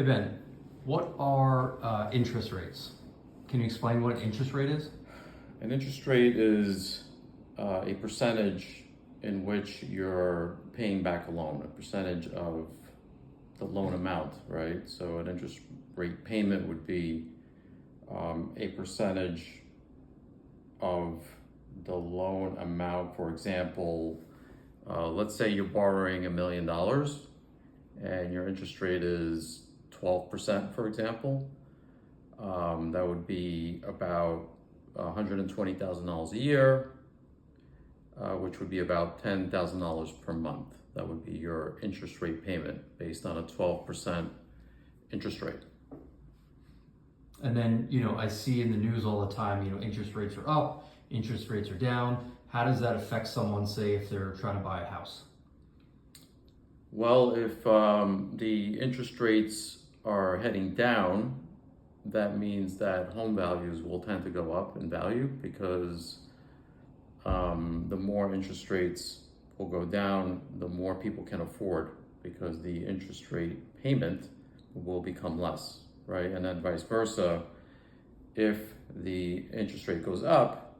Hey Ben, what are interest rates? Can you explain what an interest rate is? An interest rate is a percentage in which you're paying back a loan, a percentage of the loan amount, right? So an interest rate payment would be a percentage of the loan amount. For example, let's say you're borrowing $1 million and your interest rate is 12%, for example. That would be about $120,000 a year, which would be about $10,000 per month. That would be your interest rate payment based on a 12% interest rate. And then, I see in the news all the time, interest rates are up, interest rates are down. How does that affect someone, say, if they're trying to buy a house? Well, if the interest rates are heading down, that means that home values will tend to go up in value because the more interest rates will go down, the more people can afford because the interest rate payment will become less, right? And then vice versa. If the interest rate goes up,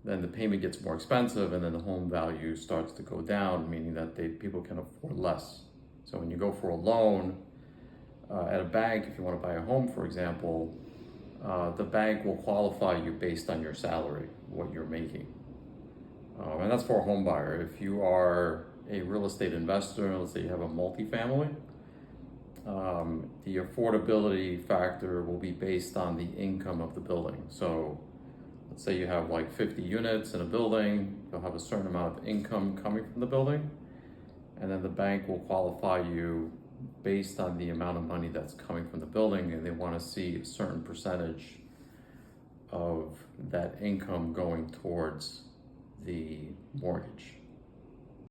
then the payment gets more expensive and then the home value starts to go down, meaning that people can afford less. So when you go for a loan at a bank, if you want to buy a home, for example, the bank will qualify you based on your salary, what you're making. And that's for a home buyer. If you are a real estate investor, let's say you have a multifamily, the affordability factor will be based on the income of the building. So let's say you have like 50 units in a building, you'll have a certain amount of income coming from the building, and then the bank will qualify you based on the amount of money that's coming from the building, and they want to see a certain percentage of that income going towards the mortgage.